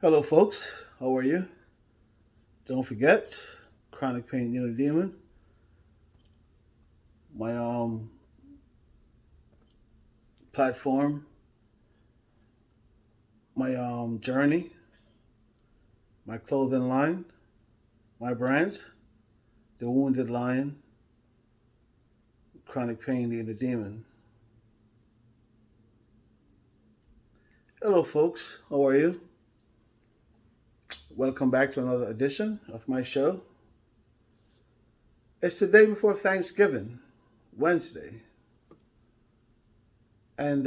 Hello, folks. How are you? Don't forget, chronic pain unit demon. My platform, my journey, my clothing line, my brand, the Wounded Lion, chronic pain unit demon. Hello, folks. How are you? Welcome back to another edition of my show. It's the day before Thanksgiving, Wednesday, and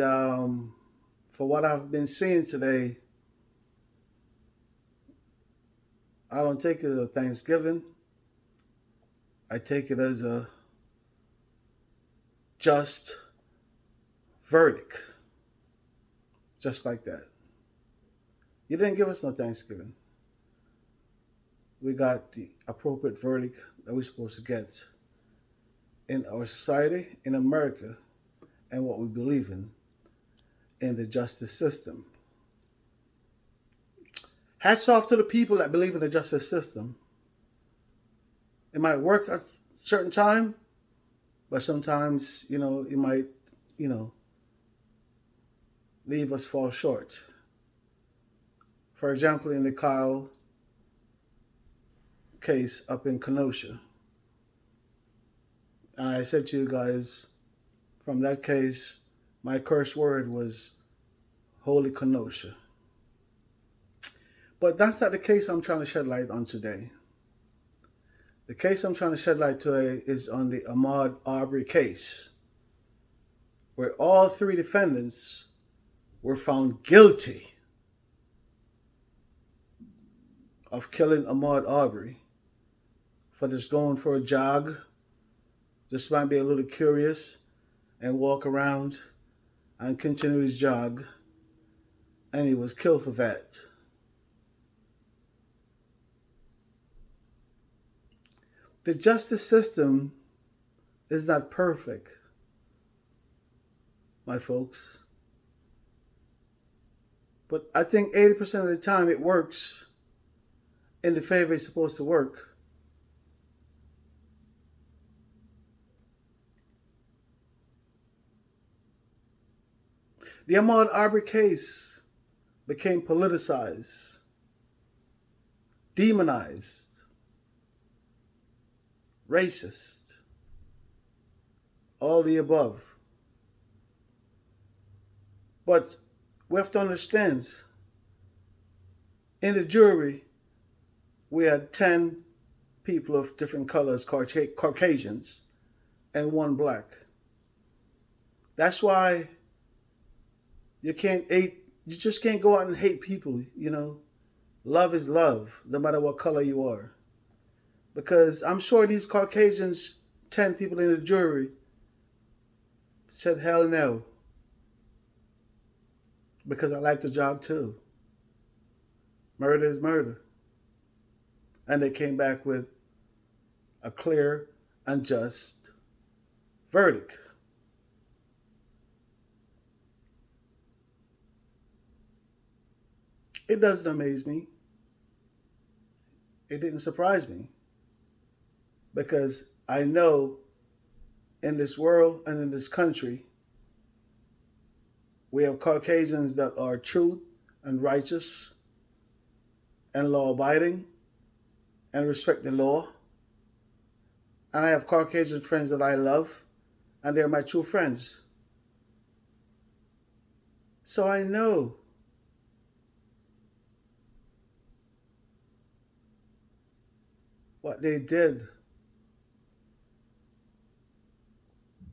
for what I've been seeing today, I don't take it as a Thanksgiving. I take it as a just verdict, just like that. You didn't give us no Thanksgiving. We got the appropriate verdict that we're supposed to get in our society, in America, and what we believe in the justice system. Hats off to the people that believe in the justice system. It might work at a certain time, but sometimes, it might, you know, leave us fall short. For example, in the Kyle case up in Kenosha, I said to you guys, from that case, my curse word was Holy Kenosha. But that's not the case I'm trying to shed light on today. The case I'm trying to shed light today is on the Ahamurd Arbery case, where all three defendants were found guilty of killing Ahamurd Arbery for just going for a jog, just might be a little curious, and walk around and continue his jog, and he was killed for that. The justice system is not perfect, my folks. But I think 80% of the time it works in the favor it's supposed to work. The Ahamurd Arbery case became politicized, demonized, racist, all the above. But we have to understand, in the jury, we had 10 people of different colors, Caucasians, and one black. That's why you just can't go out and hate people. Love is love, no matter what color you are. Because I'm sure these Caucasians, 10 people in the jury, said hell no. Because I like the job too. Murder is murder. And they came back with a clear and just verdict. It doesn't amaze me. It didn't surprise me. Because I know in this world and in this country, we have Caucasians that are true and righteous and law abiding and respect the law. And I have Caucasian friends that I love, and they're my true friends. So I know what they did,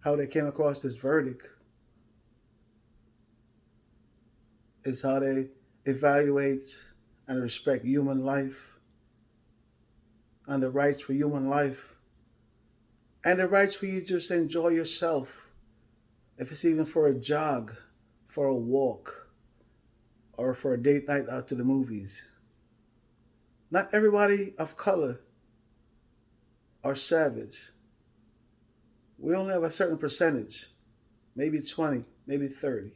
how they came across this verdict, is how they evaluate and respect human life and the rights for human life and the rights for you to just enjoy yourself, if it's even for a jog, for a walk, or for a date night out to the movies. Not everybody of color are savage. We only have a certain percentage, maybe 20, maybe 30.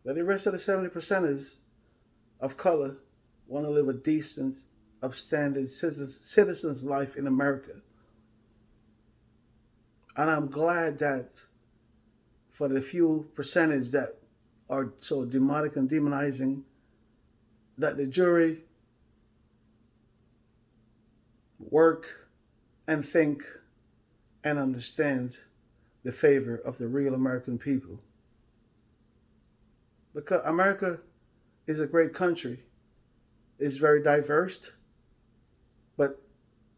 But the rest of the 70% is of color want to live a decent, upstanding citizen's life in America. And I'm glad that for the few percentage that are so demonic and demonizing, that the jury work and think and understand the favor of the real American people. Because America is a great country. It's very diverse, but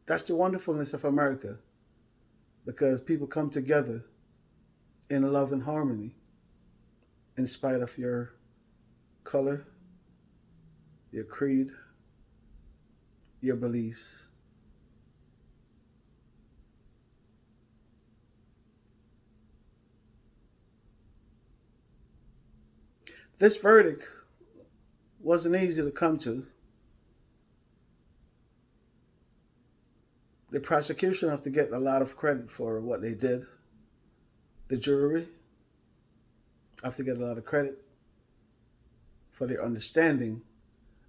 that's the wonderfulness of America because people come together in love and harmony in spite of your color, your creed, your beliefs. This verdict wasn't easy to come to. The prosecution have to get a lot of credit for what they did. The jury have to get a lot of credit for their understanding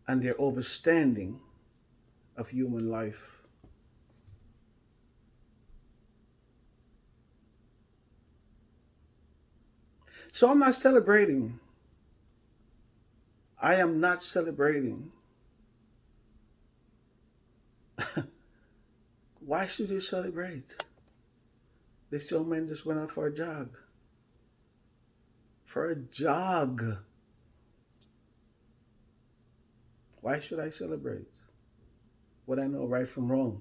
and their overstanding of human life. So I'm not celebrating. I am not celebrating. Why should you celebrate? This young man just went out for a jog. For a jog. Why should I celebrate what I know right from wrong?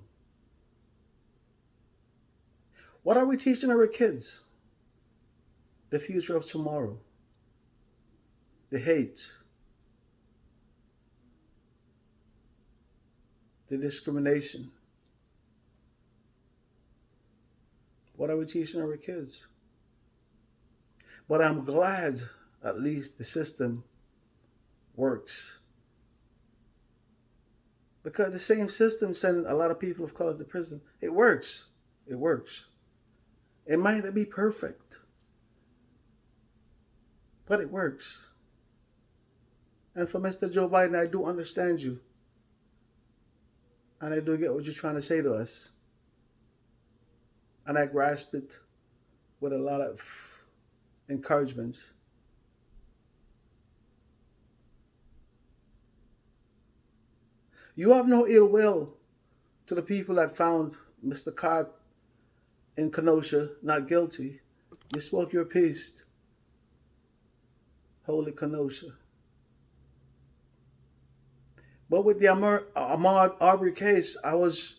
What are we teaching our kids? The future of tomorrow. The hate. The discrimination. What are we teaching our kids? But I'm glad at least the system works. Because the same system sending a lot of people of color to prison, it works. It works. It might not be perfect, but it works. And for Mr. Joe Biden, I do understand you. And I do get what you're trying to say to us. And I grasp it with a lot of encouragement. You have no ill will to the people that found Mr. Cobb in Kenosha not guilty. You spoke your piece. Holy Kenosha. But with the Ahamurd Arbery case, I was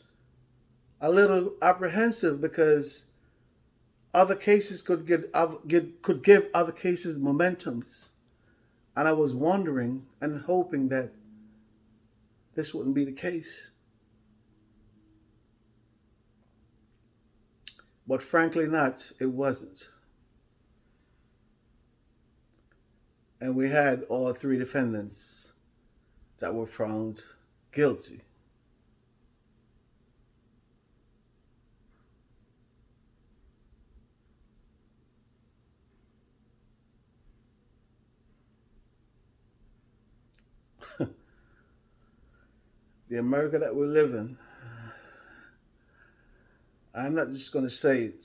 a little apprehensive because other cases could give other cases momentums, and I was wondering and hoping that this wouldn't be the case. But frankly not, it wasn't. And we had all three defendants that were found guilty. The America that we live in, I'm not just going to say it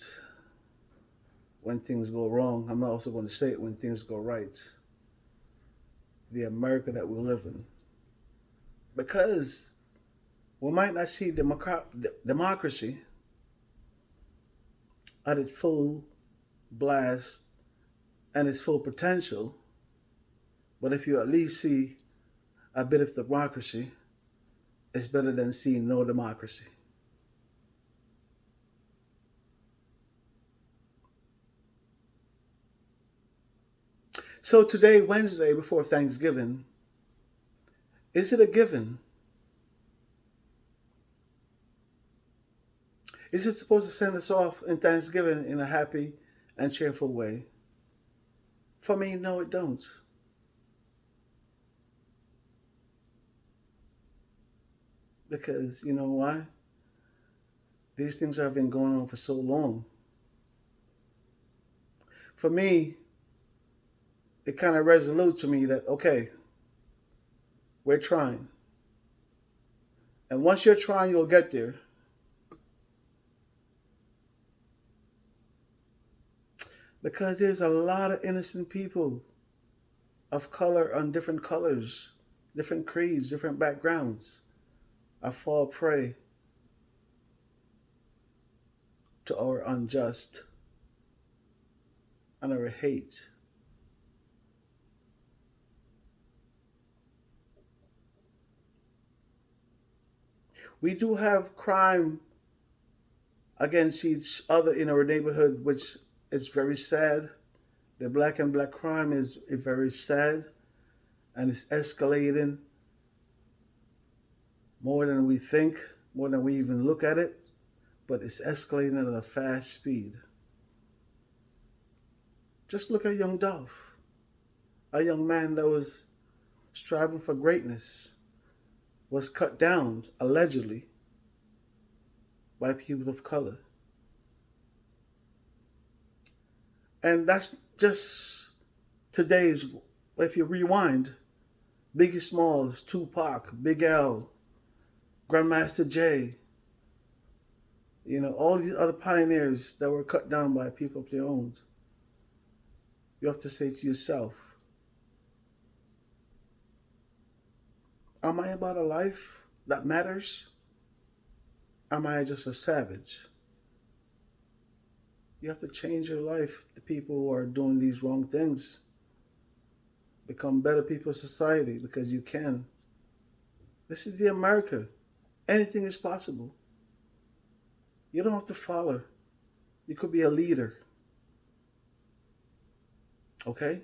when things go wrong. I'm also going to say it when things go right. The America that we live in. Because we might not see democracy at its full blast and its full potential, but if you at least see a bit of democracy, it's better than seeing no democracy. So today, Wednesday, before Thanksgiving, is it a given? Is it supposed to send us off in Thanksgiving in a happy and cheerful way? For me, no, it don't. Because you know why? These things have been going on for so long. For me, it kind of resolutes to me that, okay, we're trying. And once you're trying, you'll get there. Because there's a lot of innocent people of color on different colors, different creeds, different backgrounds. I fall prey to our unjust and our hate. We do have crime against each other in our neighborhood, which is very sad. The black and black crime is very sad, and it's escalating more than we think, more than we even look at it, but it's escalating at a fast speed. Just look at young Dolph, a young man that was striving for greatness, was cut down, allegedly, by people of color. And that's just today's, if you rewind, Biggie Smalls, Tupac, Big L, Grandmaster Jay, all these other pioneers that were cut down by people of their own. You have to say to yourself, am I about a life that matters? Am I just a savage? You have to change your life. The people who are doing these wrong things become better people in society because you can. This is the America. Anything is possible. You don't have to follow. You could be a leader. Okay?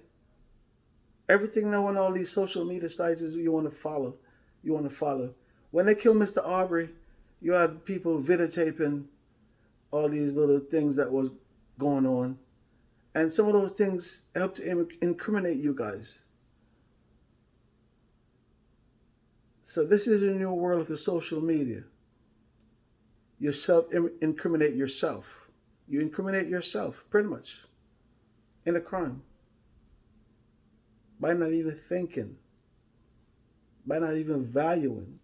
Everything now on all these social media sites is you want to follow. You want to follow. When they killed Mr. Arbery, you had people videotaping all these little things that was going on. And some of those things helped to incriminate you guys. So this is a new world of the social media. You incriminate yourself. You incriminate yourself, pretty much, in a crime. By not even thinking. By not even valuing.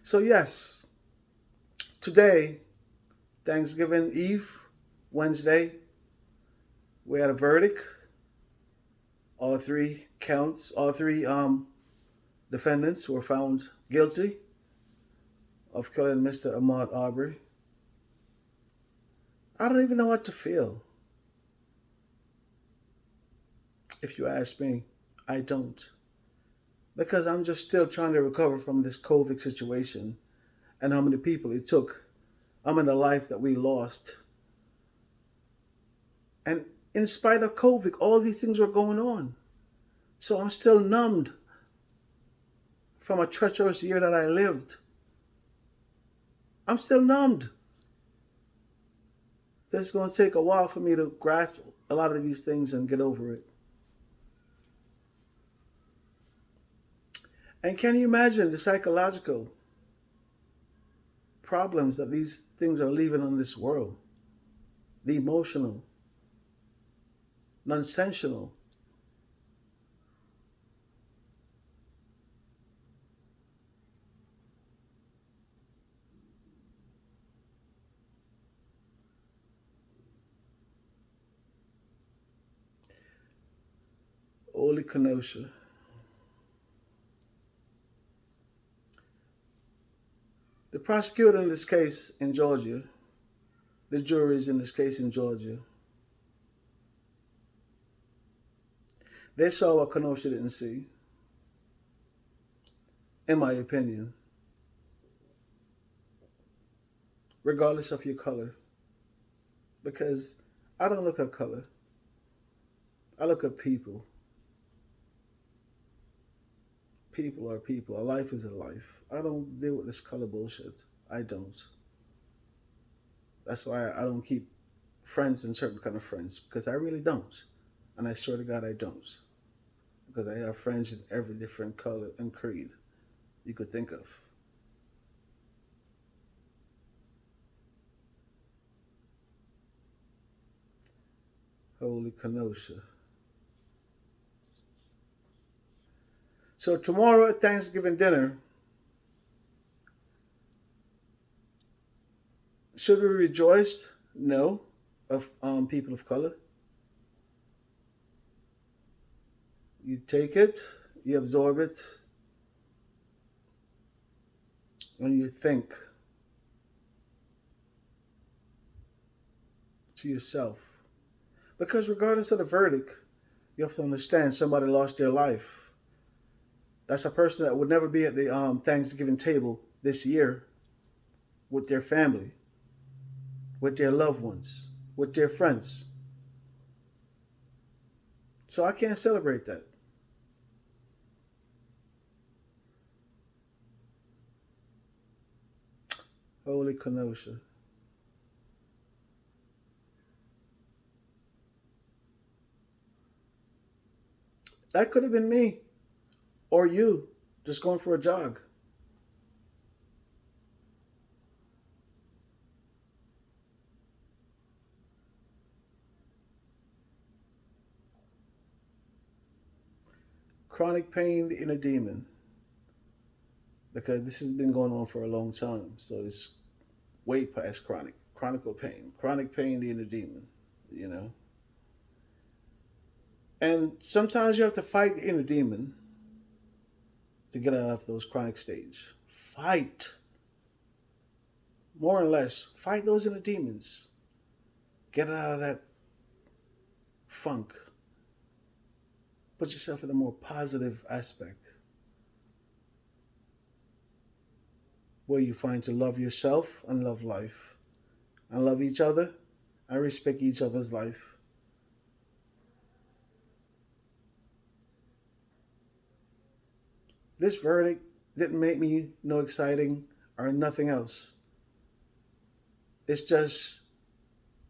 So yes, today, Thanksgiving Eve, Wednesday, we had a verdict. All three counts, all three defendants were found guilty of killing Mr. Ahamurd Arbery. I don't even know what to feel. If you ask me, I don't. Because I'm just still trying to recover from this COVID situation and how many people it took. I'm in the life that we lost. And in spite of COVID, all these things were going on. So I'm still numbed from a treacherous year that I lived. I'm still numbed. So it's going to take a while for me to grasp a lot of these things and get over it. And can you imagine the psychological problems that these things are leaving on this world? The emotional, nonsensical. Holy Kenosha. The prosecutor in this case in Georgia, the juries in this case in Georgia, they saw what Kenosha didn't see, in my opinion, regardless of your color. Because I don't look at color, I look at people. People are people. A life is a life. I don't deal with this color bullshit. I don't. That's why I don't keep friends and certain kind of friends because I really don't. And I swear to God, I don't. Because I have friends in every different color and creed you could think of. Holy Kenosha. So tomorrow at Thanksgiving dinner, should we rejoice? No, of people of color. You take it, you absorb it, and you think to yourself. Because regardless of the verdict, you have to understand somebody lost their life. That's a person that would never be at the Thanksgiving table this year with their family, with their loved ones, with their friends. So I can't celebrate that. Holy Kenosha. That could have been me or you just going for a jog. Chronic pain in a demon. Because this has been going on for a long time. So it's way past chronic. Chronic pain. Chronic pain in a demon. You know? And sometimes you have to fight the inner demon to get out of those chronic stage. Fight. More or less, fight those inner demons. Get out of that funk. Put yourself in a more positive aspect where you find to love yourself and love life and love each other and respect each other's life. This verdict didn't make me no exciting or nothing else. It's just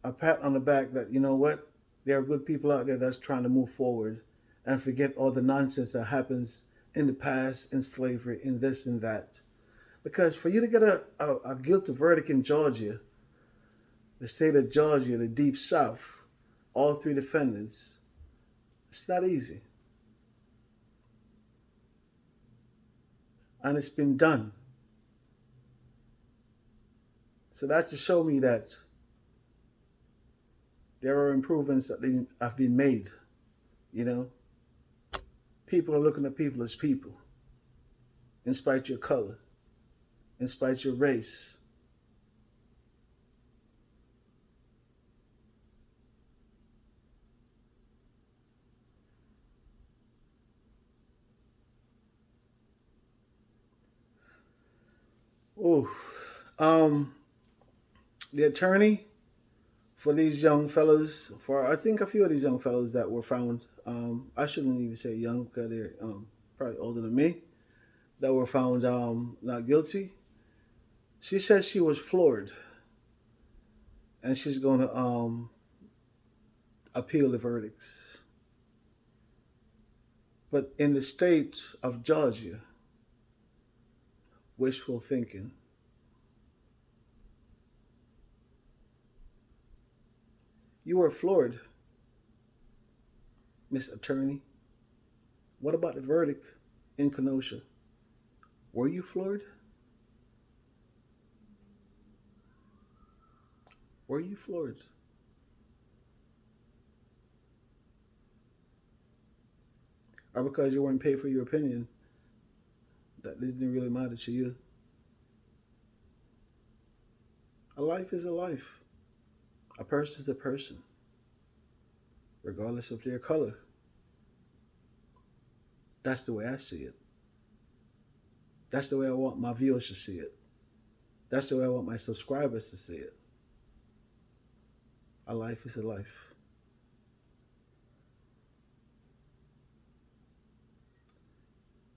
a pat on the back that, you know what, there are good people out there that's trying to move forward and forget all the nonsense that happens in the past, in slavery, in this and that. Because for you to get a guilty verdict in Georgia, the state of Georgia, the deep south, all three defendants, it's not easy. And it's been done. So that's to show me that there are improvements that have been made. You know, people are looking at people as people, in spite of your color, in spite of your race. Oh, um, the attorney for these young fellows, for I think a few of these young fellows that were found, I shouldn't even say young because they're probably older than me, that were found not guilty. She said she was floored, and she's going to appeal the verdicts. But in the state of Georgia, wishful thinking. You were floored, Miss Attorney. What about the verdict in Kenosha? Were you floored? Were you floored? Or because you weren't paid for your opinion, that this didn't really matter to you? A life is a life. A person is a person, regardless of their color. That's the way I see it. That's the way I want my viewers to see it. That's the way I want my subscribers to see it. A life is a life.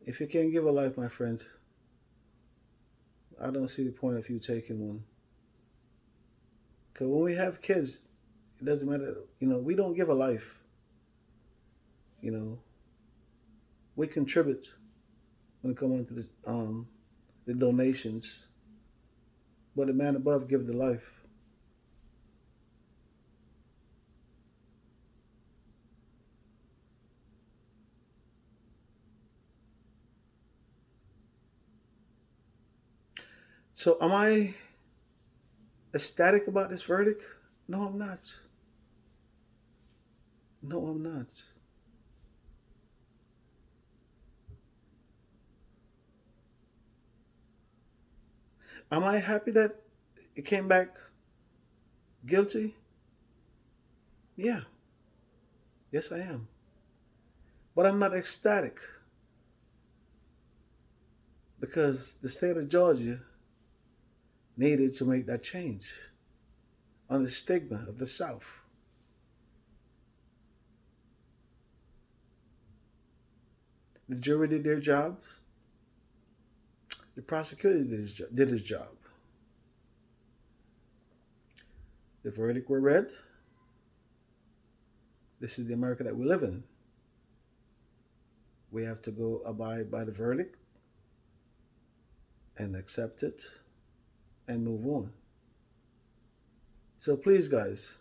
If you can't give a life, my friend, I don't see the point of you taking one. Because when we have kids, it doesn't matter. We don't give a life. You know, we contribute when it comes to the donations, but the man above gives the life. So am I ecstatic about this verdict? No, I'm not. No, I'm not. Am I happy that it came back guilty? Yeah, yes, I am. But I'm not ecstatic because the state of Georgia needed to make that change on the stigma of the South. The jury did their job. The prosecutor did his job. The verdict were read. This is the America that we live in. We have to go abide by the verdict and accept it and move on. So please, guys,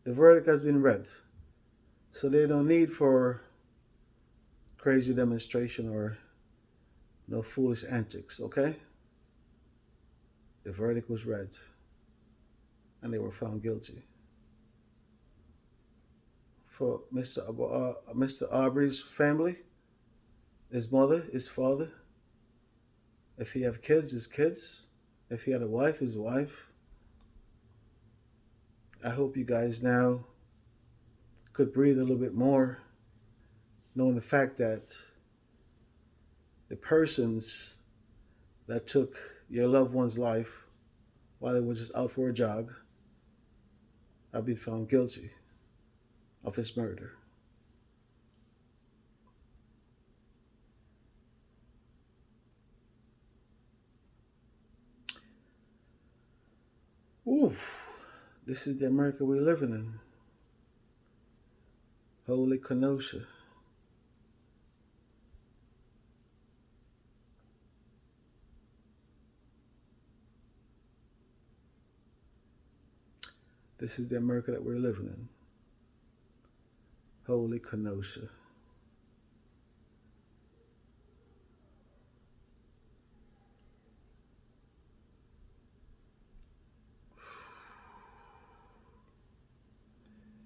the verdict has been read. So there's no need for crazy demonstration or no foolish antics, okay? The verdict was read and they were found guilty. For Mr. Arbery's family, his mother, his father, if he have kids, his kids, if he had a wife, his wife. I hope you guys now could breathe a little bit more, knowing the fact that the persons that took your loved one's life while they were just out for a jog have been found guilty of his murder. Ooh, this is the America we're living in. Holy Kenosha. This is the America that we're living in. Holy Kenosha.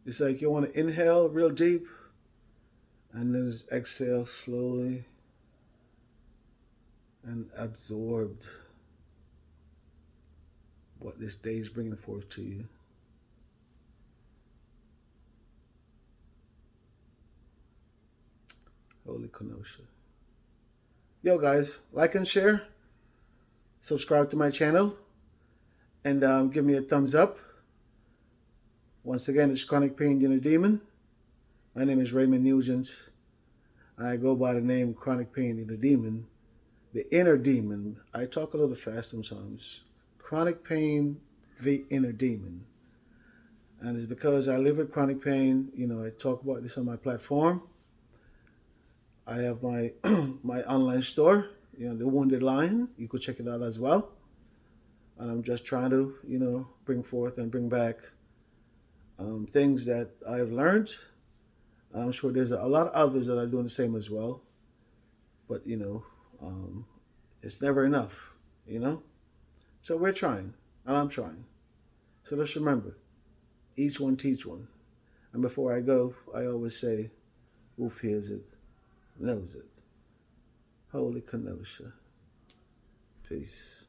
It's like you want to inhale real deep and then just exhale slowly and absorbed what this day is bringing forth to you. Holy Kenosha. Yo, guys, like and share. Subscribe to my channel. And give me a thumbs up. Once again, it's Chronic Pain Inner Demon. My name is Raymond Nugent. I go by the name Chronic Pain Inner Demon. The inner demon. I talk a little fast sometimes. Chronic pain, the inner demon. And it's because I live with chronic pain. You know, I talk about this on my platform. I have my my online store, you know, The Wounded Lion. You could check it out as well. And I'm just trying to, you know, bring forth and bring back things that I've learned. And I'm sure there's a lot of others that are doing the same as well. But, you know, it's never enough, you know? So we're trying, and I'm trying. So let's remember, each one teach one. And before I go, I always say, who fears it, knows it. Holy Kenosha. Peace.